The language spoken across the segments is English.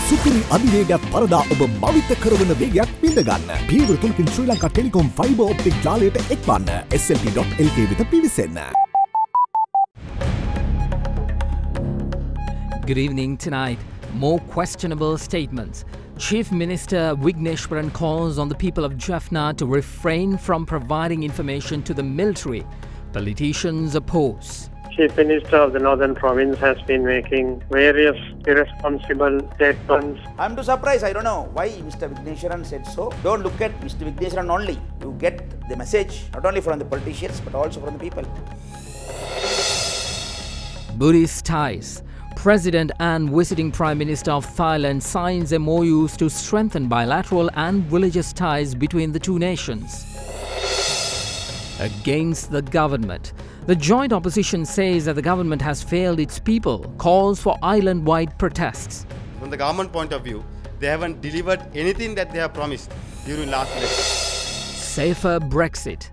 සුපිරි අධිවේගයක් පරදා ඔබ මවිත කරවන වේගයක් විඳ ගන්න. පියවර තුනකින් Sri Lanka Telecom fibre optic ජාලයට එක්වන්න. slp.lk වෙත පිවිසෙන්න. Good evening tonight. More questionable statements. Chief Minister Vigneshwaran calls on the people of Jaffna to refrain from providing information to the military. Politicians oppose. Chief Minister of the Northern Province has been making various irresponsible statements. I'm too surprised. I don't know why Mr. Vigneshwaran said so. Don't look at Mr. Vigneshwaran only. You get the message not only from the politicians but also from the people. Buddhist ties. President and visiting Prime Minister of Thailand signs MOUs to strengthen bilateral and religious ties between the two nations. Against the government. The joint opposition says that the government has failed its people, calls for island-wide protests. From the government point of view, they haven't delivered anything that they have promised during last election. Safer Brexit.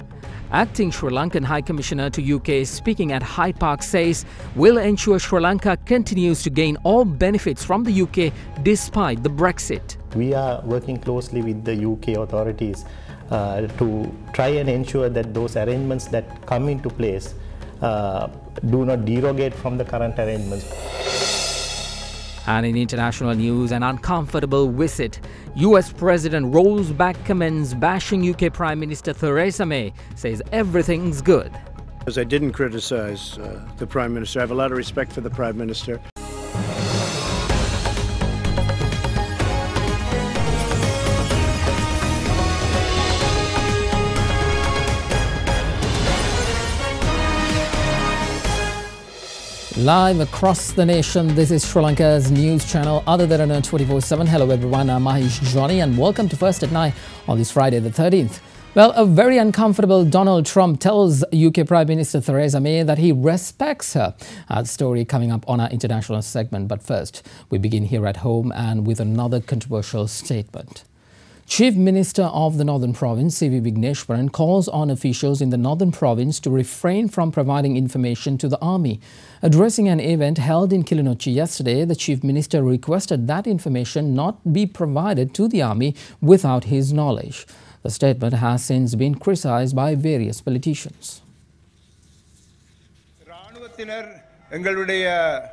Acting Sri Lankan High Commissioner to UK speaking at Hyde Park says will ensure Sri Lanka continues to gain all benefits from the UK despite the Brexit. We are working closely with the UK authorities to try and ensure that those arrangements that come into place do not derogate from the current arrangements. And in international news, an uncomfortable visit. US President rolls back comments bashing UK Prime Minister Theresa May, says everything's good. Because I didn't criticize the Prime Minister. I have a lot of respect for the Prime Minister. Live across the nation, this is Sri Lanka's news channel, Other Derana 24/7. Hello everyone, I'm Mahesh Johnny and welcome to First at Night on this Friday the 13th. Well, a very uncomfortable Donald Trump tells UK Prime Minister Theresa May that he respects her. The story coming up on our international segment. But first, we begin here at home and with another controversial statement. Chief Minister of the Northern Province, C.V. Vigneshwaran, calls on officials in the Northern Province to refrain from providing information to the army. Addressing an event held in Kilinochchi yesterday, the Chief Minister requested that information not be provided to the army without his knowledge. The statement has since been criticised by various politicians.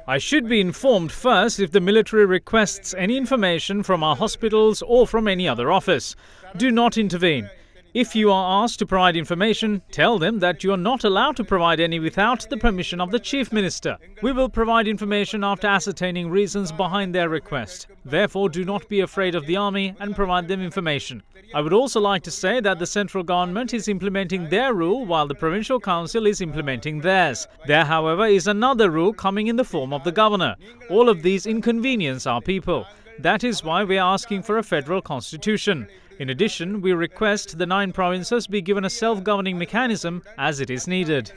I should be informed first if the military requests any information from our hospitals or from any other office. Do not intervene. If you are asked to provide information, tell them that you are not allowed to provide any without the permission of the Chief Minister. We will provide information after ascertaining reasons behind their request. Therefore, do not be afraid of the army and provide them information. I would also like to say that the central government is implementing their rule while the provincial council is implementing theirs. There, however, is another rule coming in the form of the governor. All of these inconvenience our people. That is why we are asking for a federal constitution. In addition, we request the 9 provinces be given a self-governing mechanism as it is needed.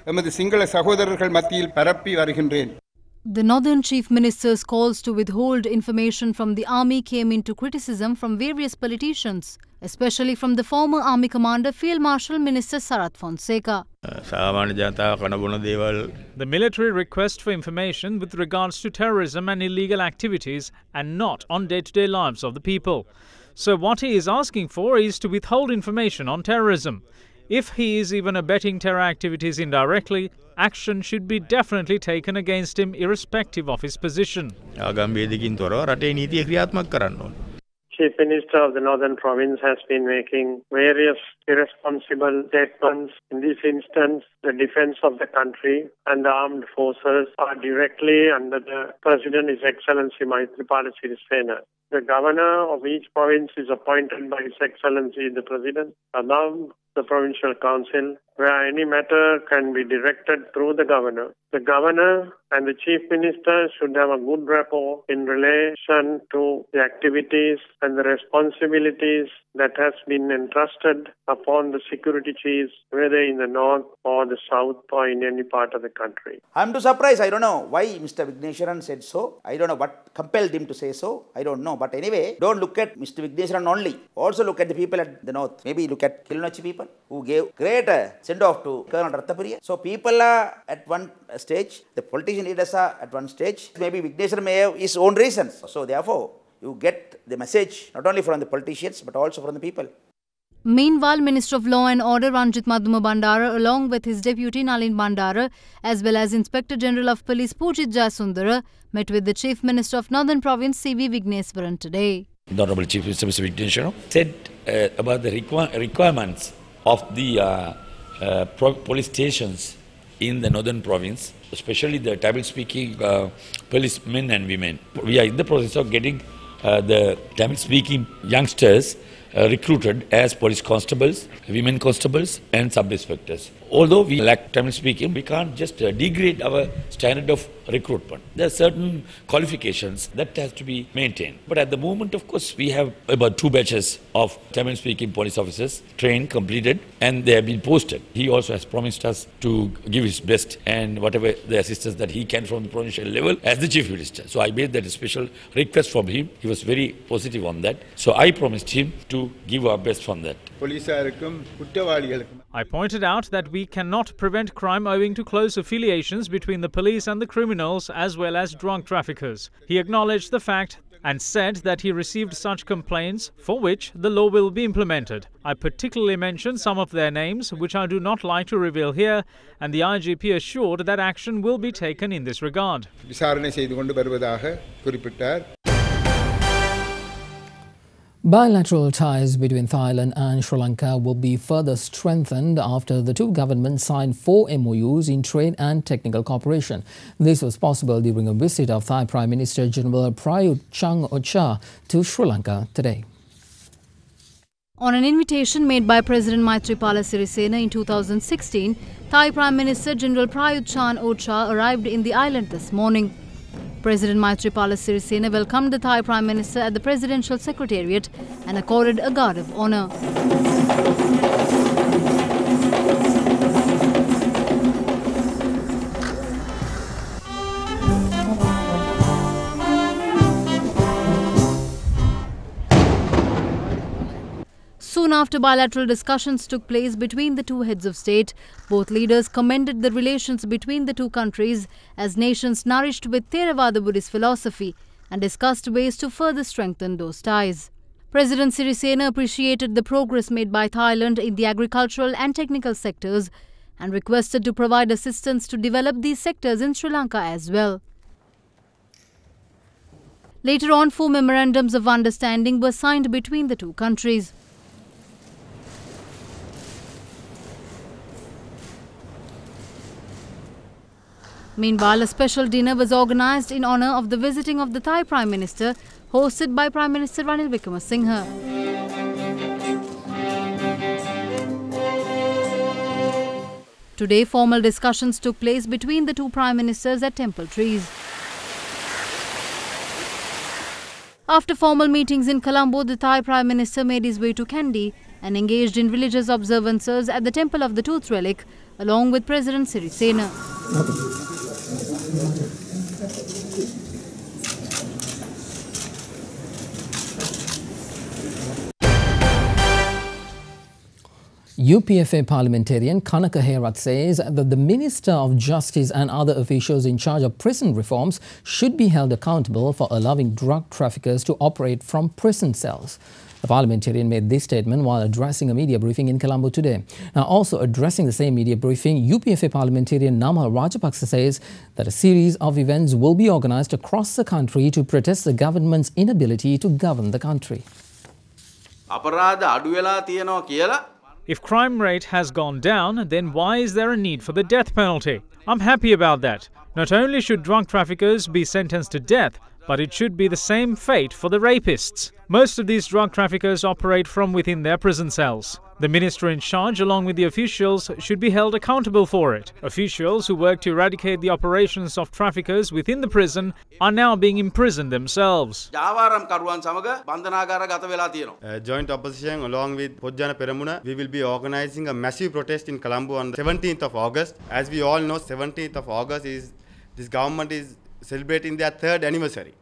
The Northern Chief Minister's calls to withhold information from the army came into criticism from various politicians, especially from the former Army Commander Field Marshal Minister Sarath Fonseca. The military request for information with regards to terrorism and illegal activities and not on day-to-day lives of the people. So what he is asking for is to withhold information on terrorism. If he is even abetting terror activities indirectly, action should be definitely taken against him irrespective of his position. Chief Minister of the Northern Province has been making various irresponsible statements. In this instance, the defense of the country and the armed forces are directly under the President, His Excellency Maithripala Sirisena. The governor of each province is appointed by His Excellency the President above the Provincial Council, where any matter can be directed through the governor. The governor and the Chief Minister should have a good rapport in relation to the activities and the responsibilities that has been entrusted upon the security chiefs, whether in the north or the south or in any part of the country. I'm too surprised. I don't know why Mr. Vigneshwaran said so. I don't know what compelled him to say so. I don't know. But anyway, don't look at Mr. Vigneshwaran only. Also look at the people at the north. Maybe look at Kilinochchi people who gave great send-off to Colonel Rattapuriya. So people are at one stage, the politician leaders are at one stage. Maybe Vigneshwaran may have his own reasons. So therefore, you get the message not only from the politicians but also from the people. Meanwhile, Minister of Law and Order Ranjit Madhuma Bandara, along with his deputy Nalin Bandara, as well as Inspector General of Police Pujit Jasundara, met with the Chief Minister of Northern Province C.V. Vigneswaran today. The Honorable Chief Minister Mr. Vigneswaran said about the requirements of the police stations in the Northern Province, especially the Tamil-speaking policemen and women. We are in the process of getting the Tamil-speaking youngsters recruited as police constables, women constables and sub-inspectors. Although we lack Tamil speaking, we can't just degrade our standard of recruitment. There are certain qualifications that has to be maintained. But at the moment, of course, we have about 2 batches of Tamil speaking police officers trained, completed, and they have been posted. He also has promised us to give his best and whatever the assistance that he can from the provincial level as the Chief Minister. So I made that a special request from him. He was very positive on that. So I promised him to give our best from that. I pointed out that we cannot prevent crime owing to close affiliations between the police and the criminals as well as drug traffickers. He acknowledged the fact and said that he received such complaints for which the law will be implemented. I particularly mentioned some of their names, which I do not like to reveal here, and the IGP assured that action will be taken in this regard. Bilateral ties between Thailand and Sri Lanka will be further strengthened after the two governments signed 4 MOUs in trade and technical cooperation. This was possible during a visit of Thai Prime Minister General Prayut Chan-o-cha to Sri Lanka today. On an invitation made by President Maithripala Sirisena in 2016, Thai Prime Minister General Prayut Chan-o-cha arrived in the island this morning. President Maithripala Sirisena welcomed the Thai Prime Minister at the Presidential Secretariat and accorded a guard of honour. Soon after bilateral discussions took place between the two heads of state, both leaders commended the relations between the two countries as nations nourished with Theravada Buddhist philosophy and discussed ways to further strengthen those ties. President Sirisena appreciated the progress made by Thailand in the agricultural and technical sectors and requested to provide assistance to develop these sectors in Sri Lanka as well. Later on, 4 memorandums of understanding were signed between the two countries. Meanwhile, a special dinner was organised in honour of the visiting of the Thai Prime Minister, hosted by Prime Minister Ranil Wickremesinghe. Today, formal discussions took place between the two Prime Ministers at Temple Trees. After formal meetings in Colombo, the Thai Prime Minister made his way to Kandy and engaged in religious observances at the Temple of the Tooth Relic, along with President Sirisena. UPFA Parliamentarian Kanaka Herat says that the Minister of Justice and other officials in charge of prison reforms should be held accountable for allowing drug traffickers to operate from prison cells. The parliamentarian made this statement while addressing a media briefing in Colombo today. Now, also addressing the same media briefing, UPFA parliamentarian Namal Rajapaksa says that a series of events will be organised across the country to protest the government's inability to govern the country. If crime rate has gone down, then why is there a need for the death penalty? I'm happy about that. Not only should drug traffickers be sentenced to death, but it should be the same fate for the rapists. Most of these drug traffickers operate from within their prison cells. The minister in charge, along with the officials, should be held accountable for it. Officials who work to eradicate the operations of traffickers within the prison are now being imprisoned themselves. Joint opposition along with Pojjana Peramuna, we will be organising a massive protest in Colombo on the 17th of August. As we all know, 17th of August this government is celebrating their 3rd anniversary.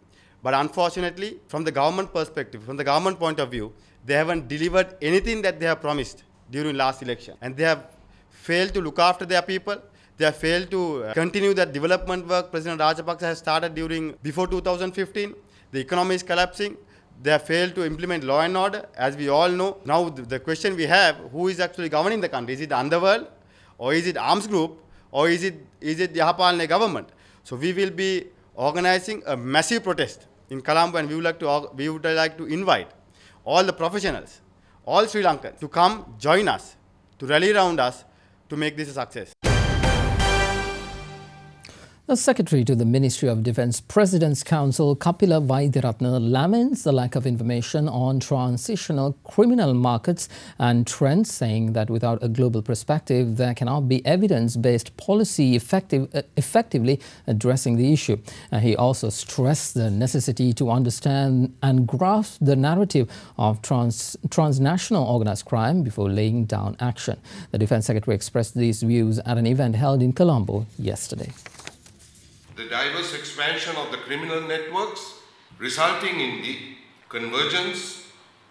But unfortunately, from the government perspective, from the government point of view, they haven't delivered anything that they have promised during last election. And they have failed to look after their people. They have failed to continue that development work President Rajapaksa has started before 2015. The economy is collapsing. They have failed to implement law and order, as we all know. Now the question we have, who is actually governing the country? Is it the underworld, or is it arms group, or is it the Yahapalne government? So we will be organizing a massive protest in Colombo, and we would like to invite all the professionals, all Sri Lankans, to come join us, to rally around us, to make this a success. The Secretary to the Ministry of Defence President's Council, Kapila Vaidyaratne, laments the lack of information on transitional criminal markets and trends, saying that without a global perspective, there cannot be evidence-based policy effectively addressing the issue. He also stressed the necessity to understand and grasp the narrative of transnational organised crime before laying down action. The Defence Secretary expressed these views at an event held in Colombo yesterday. The diverse expansion of the criminal networks resulting in the convergence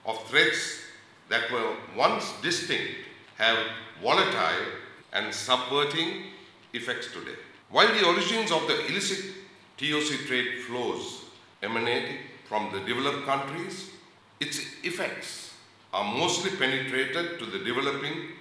of threats that were once distinct have volatile and subverting effects today. While the origins of the illicit TOC trade flows emanating from the developed countries, its effects are mostly penetrated to the developing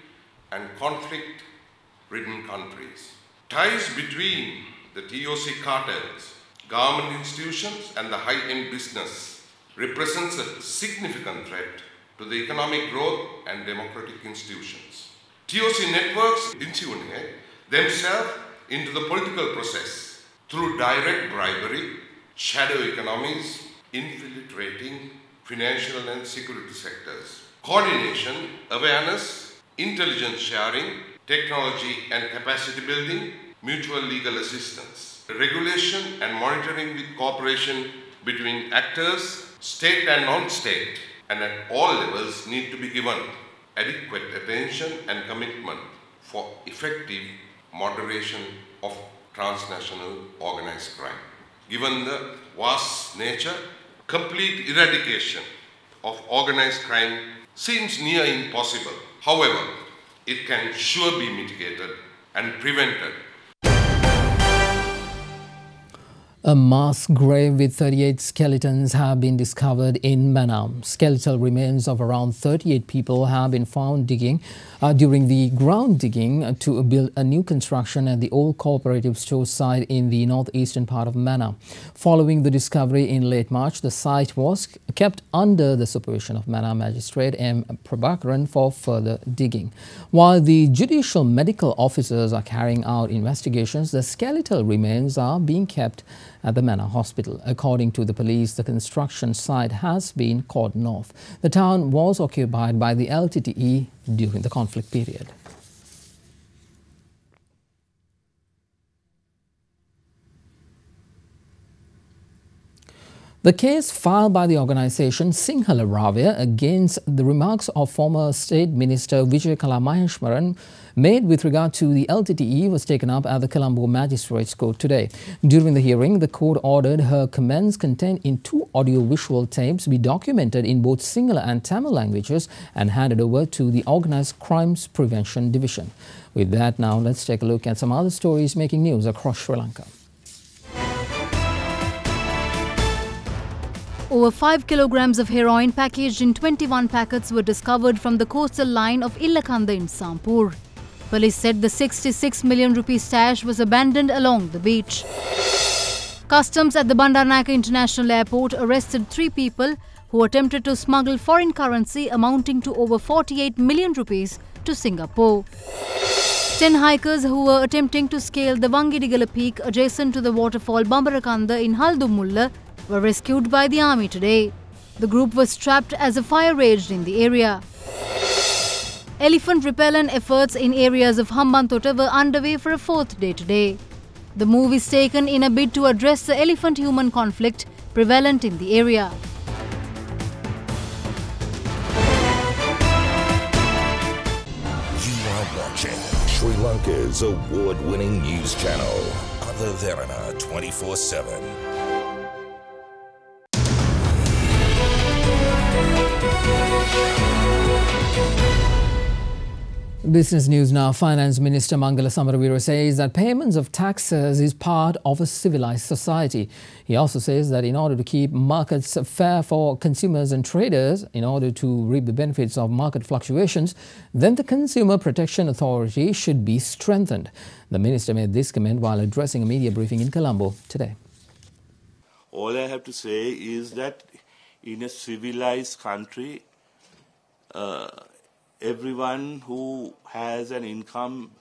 and conflict-ridden countries. Ties between the TOC cartels, government institutions and the high-end business represents a significant threat to the economic growth and democratic institutions. TOC networks insinuate themselves into the political process through direct bribery, shadow economies, infiltrating financial and security sectors. Coordination, awareness, intelligence sharing, technology and capacity building, mutual legal assistance, regulation and monitoring with cooperation between actors, state and non-state, and at all levels need to be given adequate attention and commitment for effective moderation of transnational organized crime. Given the vast nature, complete eradication of organized crime seems near impossible. However, it can sure be mitigated and prevented. A mass grave with 38 skeletons have been discovered in Manam. Skeletal remains of around 38 people have been found during the ground digging to build a new construction at the old cooperative store site in the northeastern part of Manam. Following the discovery in late March, the site was kept under the supervision of Manam Magistrate M. Prabhakaran for further digging. While the judicial medical officers are carrying out investigations, the skeletal remains are being kept at the Manor Hospital. According to the police, the construction site has been cordoned off. The town was occupied by the LTTE during the conflict period. The case filed by the organisation Sinhala Ravya against the remarks of former State Minister Vijayakala Maheshwaran made with regard to the LTTE was taken up at the Colombo Magistrates Court today. During the hearing, the court ordered her comments contained in 2 audio-visual tapes be documented in both Sinhala and Tamil languages and handed over to the Organised Crimes Prevention Division. With that, now let's take a look at some other stories making news across Sri Lanka. Over 5 kilograms of heroin packaged in 21 packets were discovered from the coastal line of Illakanda in Sampur. Police said the 66 million rupee stash was abandoned along the beach. Customs at the Bandaranaike International Airport arrested 3 people who attempted to smuggle foreign currency amounting to over 48 million rupees to Singapore. 10 hikers who were attempting to scale the Wangidigala peak adjacent to the waterfall Bambarakanda in Haldumulla were rescued by the army today. The group was trapped as a fire raged in the area. Elephant repellent efforts in areas of Hambantota were underway for a 4th day today. The move is taken in a bid to address the elephant-human conflict prevalent in the area. You are watching Sri Lanka's award-winning news channel, Derana 24/7. Business news now. Finance Minister Mangala Samaravira says that payments of taxes is part of a civilized society. He also says that in order to keep markets fair for consumers and traders, in order to reap the benefits of market fluctuations, then the Consumer Protection Authority should be strengthened. The minister made this comment while addressing a media briefing in Colombo today. All I have to say is that in a civilized country, everyone who has an income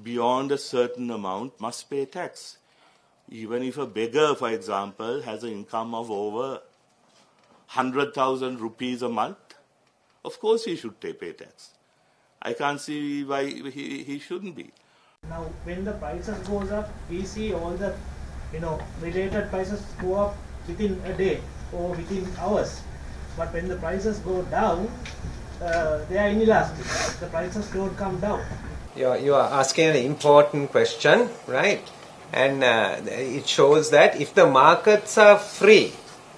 beyond a certain amount must pay tax. Even if a beggar, for example, has an income of over 100,000 rupees a month, of course he should pay tax. I can't see why he shouldn't be. Now, when the prices goes up, we see all the related prices go up within a day or within hours. But when the prices go down, they are inelastic. The prices don't come down. You are asking an important question, right? And it shows that if the markets are free,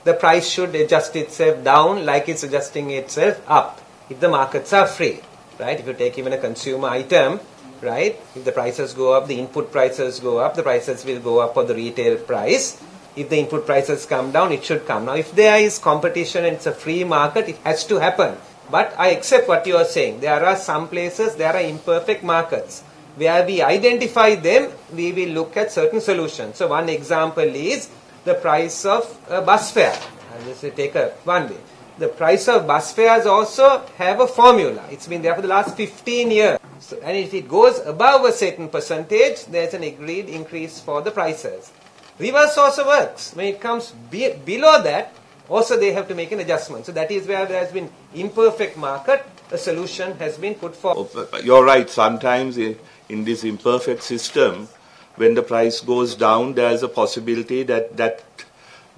the price should adjust itself down like it's adjusting itself up. If the markets are free, right? If you take even a consumer item, right? If the prices go up, the input prices go up, the prices will go up for the retail price. If the input prices come down, it should come. Now, if there is competition and it's a free market, it has to happen. But I accept what you are saying. There are some places, there are imperfect markets. Where we identify them, we will look at certain solutions. So one example is the price of bus fare. I'll just take one way. The price of bus fares also have a formula. It's been there for the last 15 years. So, and if it goes above a certain percentage, there's an agreed increase for the prices. Reverse also works. When it comes below that, also they have to make an adjustment. So that is where there has been imperfect market, a solution has been put forward. You're right. Sometimes in this imperfect system, when the price goes down, there is a possibility that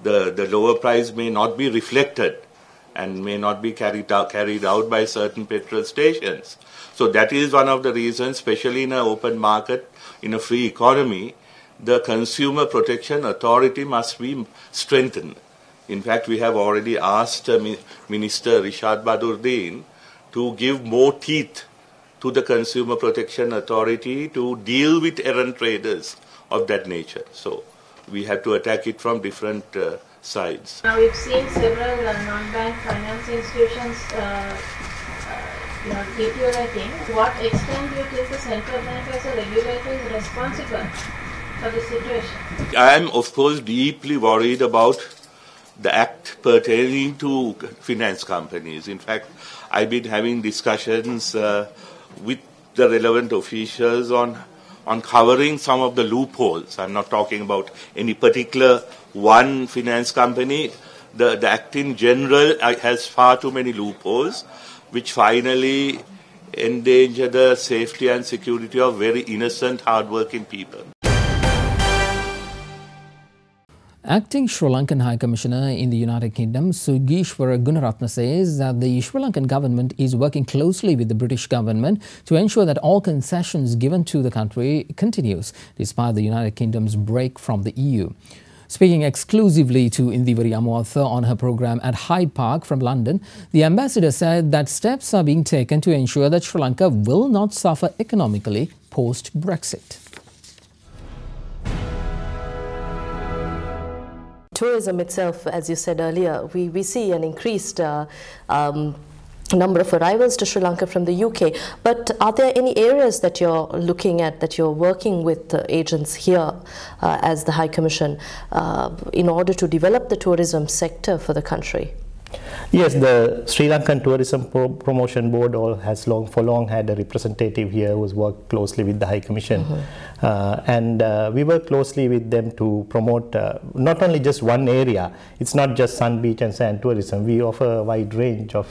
the lower price may not be reflected and may not be carried out by certain petrol stations. So that is one of the reasons, especially in an open market, in a free economy, the Consumer Protection Authority must be strengthened. In fact, we have already asked Minister Rishad Badurdin to give more teeth to the Consumer Protection Authority to deal with errant traders of that nature. So we have to attack it from different sides. Now we've seen several non-bank finance institutions deteriorating. To what extent do you think the central bank as a regulator is responsible for this situation? I am, of course, deeply worried about the act pertaining to finance companies. In fact, I've been having discussions with the relevant officials on covering some of the loopholes. I'm not talking about any particular one finance company. The act in general has far too many loopholes, which finally endanger the safety and security of very innocent, hard-working people. Acting Sri Lankan High Commissioner in the United Kingdom, Sugishwara Gunaratna, says that the Sri Lankan government is working closely with the British government to ensure that all concessions given to the country continues, despite the United Kingdom's break from the EU. Speaking exclusively to Indivari Amawatha on her programme at Hyde Park from London, the ambassador said that steps are being taken to ensure that Sri Lanka will not suffer economically post-Brexit. Tourism itself, as you said earlier, we see an increased number of arrivals to Sri Lanka from the UK. But are there any areas that you're looking at, that you're working with agents here as the High Commission in order to develop the tourism sector for the country? Yes, the Sri Lankan Tourism Promotion Board has for long had a representative here who's worked closely with the High Commission. And we work closely with them to promote not only just one area. It's not just sun, beach and sand tourism. We offer a wide range of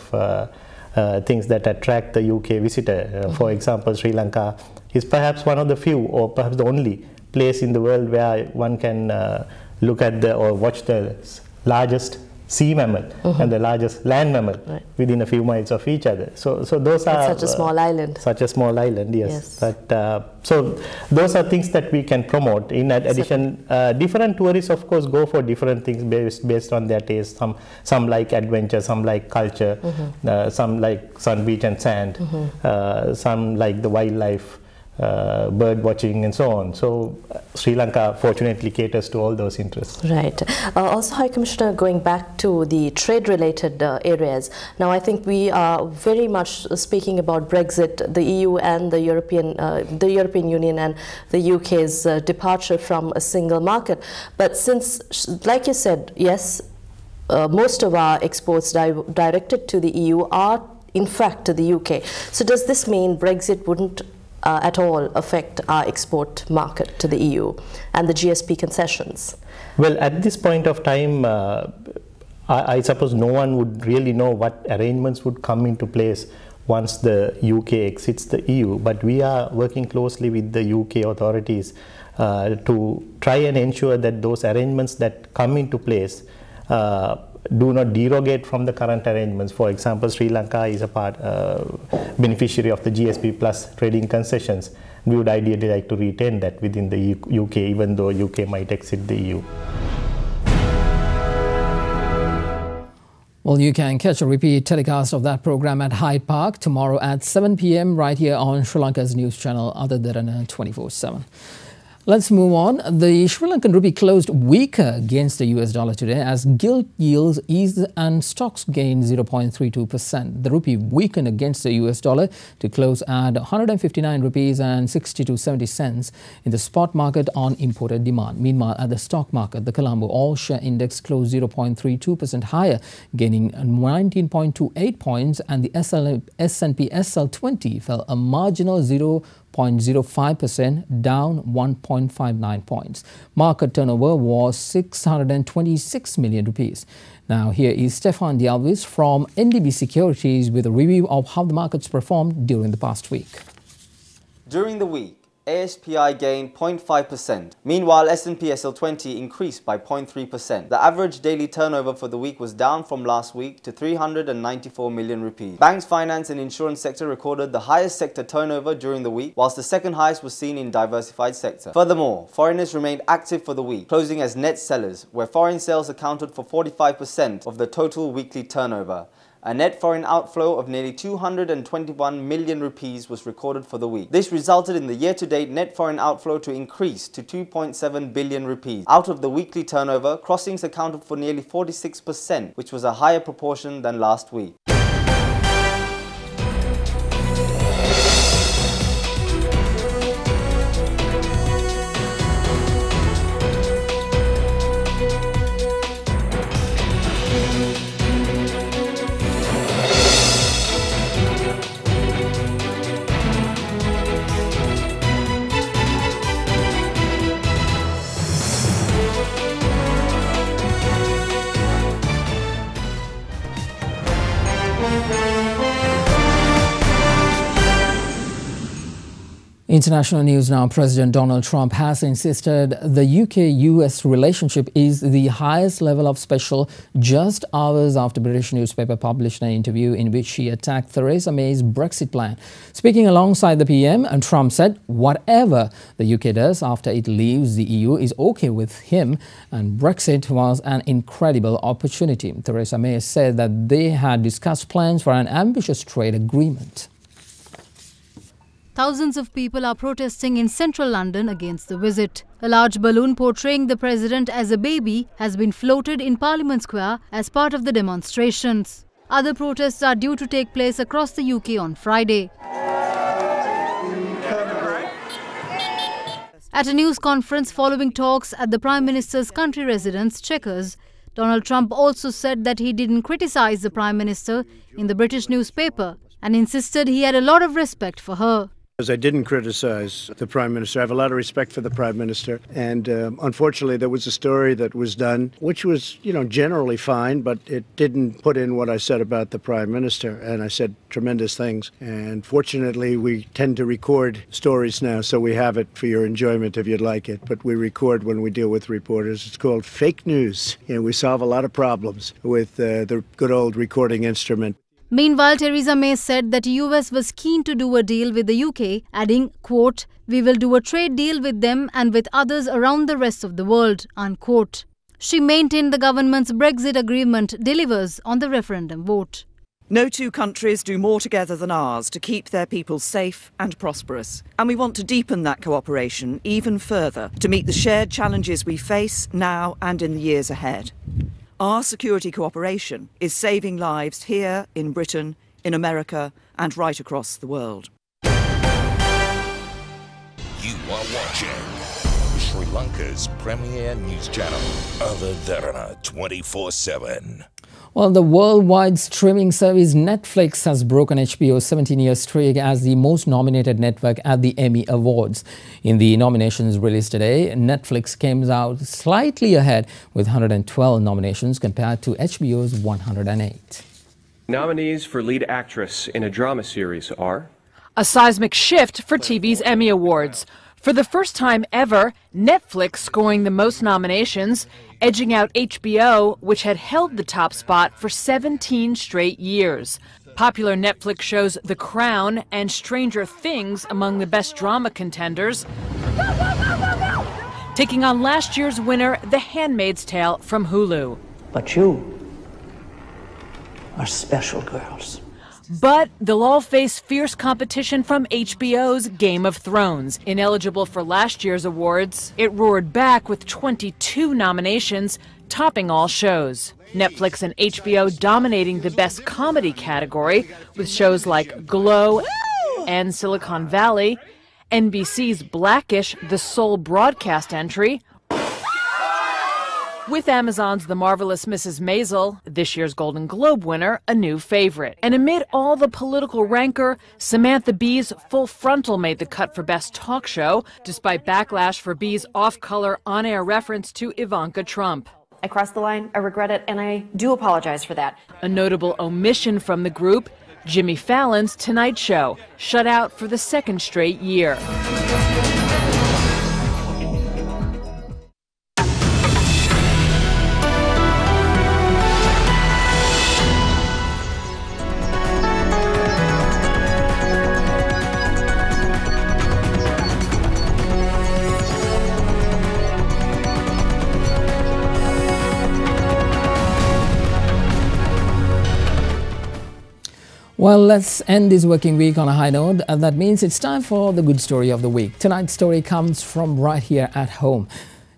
things that attract the UK visitor. For example, Sri Lanka is perhaps one of the few, or perhaps the only place in the world where one can look at or watch the largest sea mammal and the largest land mammal within a few miles of each other. So those are such a small island. Such a small island, yes. But so those are things that we can promote. In addition, different tourists, of course, go for different things based on their taste. Some like adventure, some like culture, some like sun, beach, and sand. Some like the wildlife. Bird watching and so on. So Sri Lanka fortunately caters to all those interests. Right. Also, High Commissioner, going back to the trade related areas, now I think we are very much speaking about Brexit, the EU and the European Union and the UK's departure from a single market. But since, like you said, yes, most of our exports directed to the EU are in fact to the UK. So does this mean Brexit wouldn't at all affect our export market to the EU and the GSP concessions? Well, at this point of time, I suppose no one would really know what arrangements would come into place once the UK exits the EU, but we are working closely with the UK authorities to try and ensure that those arrangements that come into place do not derogate from the current arrangements. For example, Sri Lanka is a beneficiary of the GSP plus trading concessions. We would ideally like to retain that within the UK, even though UK might exit the EU. Well, you can catch a repeat telecast of that program at Hyde Park tomorrow at 7 p.m. right here on Sri Lanka's news channel, Other Derana 24/7. Let's move on. The Sri Lankan rupee closed weaker against the US dollar today as gilt yields eased and stocks gained 0.32%. The rupee weakened against the US dollar to close at 159 rupees and 62.70 cents in the spot market on imported demand. Meanwhile, at the stock market, the Colombo All-Share Index closed 0.32% higher, gaining 19.28 points, and the S&P SL20 fell a marginal 0.05%, down 1.59 points. Market turnover was 626 million rupees. Now here is Stefan Dialvis from NDB Securities with a review of how the markets performed during the past week. During the week, ASPI gained 0.5%. Meanwhile, S&P SL20 increased by 0.3%. The average daily turnover for the week was down from last week to 394 million rupees. Banks, finance and insurance sector recorded the highest sector turnover during the week, whilst the second highest was seen in diversified sector. Furthermore, foreigners remained active for the week, closing as net sellers, where foreign sales accounted for 45% of the total weekly turnover. A net foreign outflow of nearly 221 million rupees was recorded for the week. This resulted in the year-to-date net foreign outflow to increase to 2.7 billion rupees. Out of the weekly turnover, crossings accounted for nearly 46%, which was a higher proportion than last week. International news now. President Donald Trump has insisted the UK-US relationship is the highest level of special just hours after British newspaper published an interview in which he attacked Theresa May's Brexit plan. Speaking alongside the PM, Trump said whatever the UK does after it leaves the EU is okay with him, and Brexit was an incredible opportunity. Theresa May said that they had discussed plans for an ambitious trade agreement. Thousands of people are protesting in central London against the visit. A large balloon portraying the president as a baby has been floated in Parliament Square as part of the demonstrations. Other protests are due to take place across the UK on Friday. At a news conference following talks at the Prime Minister's country residence, Chequers, Donald Trump also said that he didn't criticize the Prime Minister in the British newspaper and insisted he had a lot of respect for her. Because I didn't criticize the Prime Minister. I have a lot of respect for the Prime Minister. And unfortunately, there was a story that was done, which was, generally fine, but it didn't put in what I said about the Prime Minister. And I said tremendous things. And fortunately, we tend to record stories now, so we have it for your enjoyment if you'd like it. But we record when we deal with reporters. It's called fake news. And we solve a lot of problems with the good old recording instrument. Meanwhile, Theresa May said that US was keen to do a deal with the UK, adding, quote, "We will do a trade deal with them and with others around the rest of the world," unquote. She maintained the government's Brexit agreement delivers on the referendum vote. No two countries do more together than ours to keep their people safe and prosperous. And we want to deepen that cooperation even further to meet the shared challenges we face now and in the years ahead. Our security cooperation is saving lives here in Britain, in America, and right across the world. You are watching Sri Lanka's premier news channel, Derana 24/7. Well, the worldwide streaming service Netflix has broken HBO's 17-year streak as the most nominated network at the Emmy Awards. In the nominations released today, Netflix came out slightly ahead with 112 nominations compared to HBO's 108. Nominees for lead actress in a drama series are... A seismic shift for TV's Emmy Awards. For the first time ever, Netflix scoring the most nominations, edging out HBO, which had held the top spot for 17 straight years. Popular Netflix shows The Crown and Stranger Things among the best drama contenders, taking on last year's winner, The Handmaid's Tale from Hulu. But you are special girls. But they'll all face fierce competition from HBO's Game of Thrones. Ineligible for last year's awards, it roared back with 22 nominations, topping all shows. Netflix and HBO dominating the best comedy category with shows like Glow and Silicon Valley, NBC's Blackish, the sole broadcast entry, with Amazon's The Marvelous Mrs. Maisel, this year's Golden Globe winner, a new favorite. And amid all the political rancor, Samantha Bee's Full Frontal made the cut for Best Talk Show, despite backlash for Bee's off-color, on-air reference to Ivanka Trump. I crossed the line, I regret it, and I do apologize for that. A notable omission from the group, Jimmy Fallon's Tonight Show, shut out for the second straight year. Well, let's end this working week on a high note. And that means it's time for the good story of the week. Tonight's story comes from right here at home.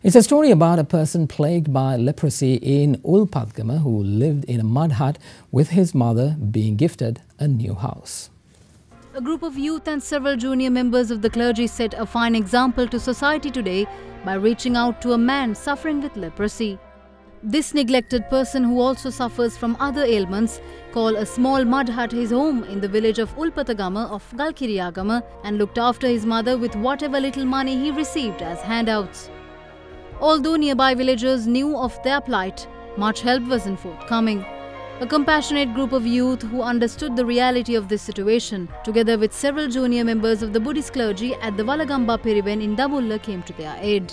It's a story about a person plagued by leprosy in Ulpadgama who lived in a mud hut with his mother being gifted a new house. A group of youth and several junior members of the clergy set a fine example to society today by reaching out to a man suffering with leprosy. This neglected person, who also suffers from other ailments, called a small mud hut his home in the village of Ulpatagama of Galkiriagama and looked after his mother with whatever little money he received as handouts. Although nearby villagers knew of their plight, much help wasn't forthcoming. A compassionate group of youth who understood the reality of this situation, together with several junior members of the Buddhist clergy at the Valagamba Piriven in Dabulla, came to their aid.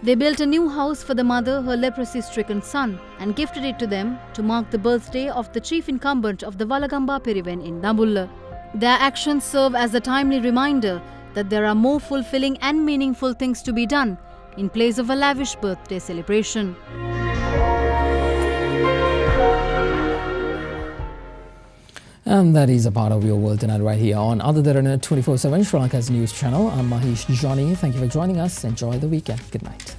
They built a new house for the mother, her leprosy-stricken son, and gifted it to them to mark the birthday of the chief incumbent of the Valagamba Piriven in Dabulla. Their actions serve as a timely reminder that there are more fulfilling and meaningful things to be done in place of a lavish birthday celebration. And that is a part of your world tonight right here on Derana 24/7, Sri Lanka's news channel. I'm Mahish Johnny. Thank you for joining us. Enjoy the weekend. Good night.